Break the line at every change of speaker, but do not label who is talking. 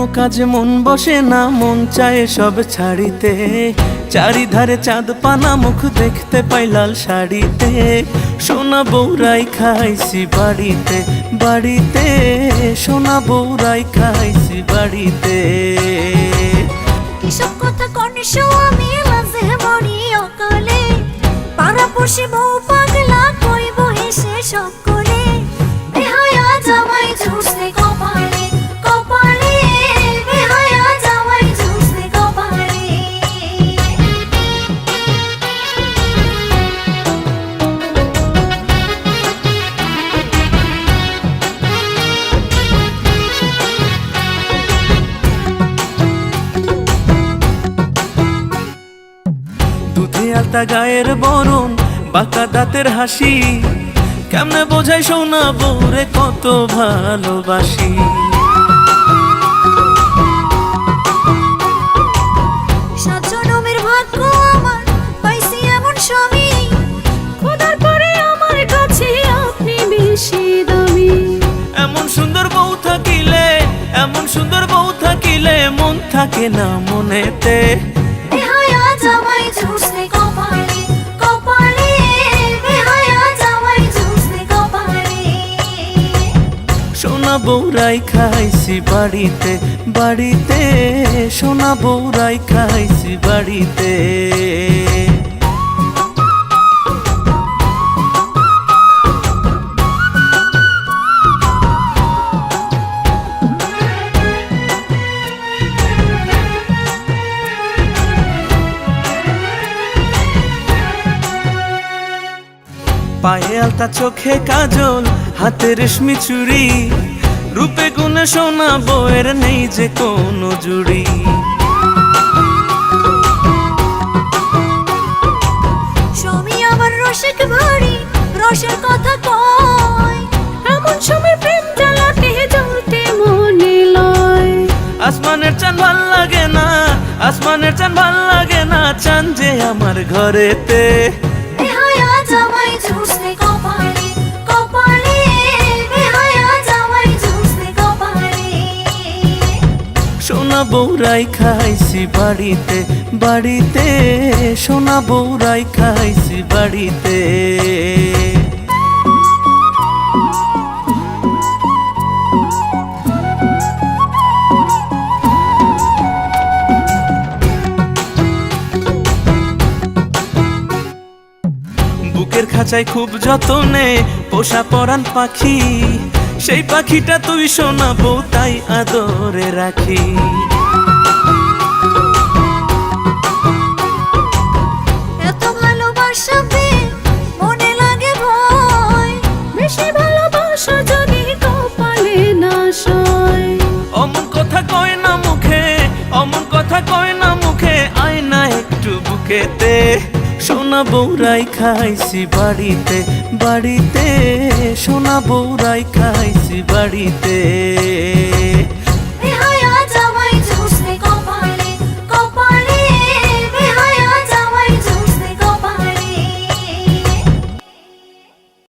কোনো কাজে মন বসে না, মন চায় সব ছাড়িতে। চারিধারে চাঁদ পানা, মুখ দেখতে পাই লাল শাড়িতে। সোনা বউরাই খাইছি বাড়িতে বাড়িতে, সোনা বউরাই খাইছি বাড়িতে।
এসব কথা কনিশো আমি লাজে মরি অকালে, পাড়াপড়শি বউ পাগলা কইব হেসে সব করে। বেহায়া জামাই ঝুসে কপালে কপালে, বেহায়া জামাই ঝুসে কপালে।
দুধে আলতা গায়ের বরণ, বাঁকা দাঁতের হাসি, কেমনে বোঝাই সোনা বউরে কত ভালোবাসি।
সাত জনমের ভাগ্য আমার পাইছি এমন স্বামী, খোদার পরে আমার কাছে আপনি বেশি দামি।
এমন সুন্দর বউ থাকিলে, এমন সুন্দর বউ থাকিলে, মন থাকে না মনেতে।
বেহায়া জামাই ঝুসে কপালে কপালে, বেহায়া জামাই ঝুসে কপালে।
সোনা বউরাই খাইছি বাড়িতে বাড়িতে, সোনা বউরাই খাইছি বাড়িতে। পায়ে আলতা, চোখে কাজল, হাতে রেশমি চুড়ি, রূপে গুণে সোনা বউয়ের নেই যে কোনো জুড়ি।
স্বামী আমার রসিক ভারী, রসের কথা কয়, এমন সময় প্রেম জ্বালাতে জ্বলতে মনে লয়।
আসমানের চাঁদ ভাল লাগে না, আসমানের চাঁদ ভাল লাগে না, চাঁদ যে আমার ঘরেতে।
বেহায়া জামাই ঝুসে কপালে কপালে, বেহায়া জামাই ঝুসে কপালে।
সোনা বউরাই খাইছি বাড়িতে বাড়িতে, সোনা বউরাই খাইছি বাড়িতে। বুকের খাঁচায় খুব যতনে পোষা পরাণ পাখি, সেই পাখিটা তুই সোনা বউ তাই আদরে রাখি।
এত ভালোবাসা পেয়ে মনে লাগে ভয়, বেশি ভালোবাসা যদি কপালে না সয়।
অমন কথা কয় না মুখে, অমন কথা কয় না মুখে, আয় না একটু বুকেতে। সোনা বউরাই খাইছি বাড়িতে বাড়িতে, সোনা বউরাই খাইছি বাড়িতে।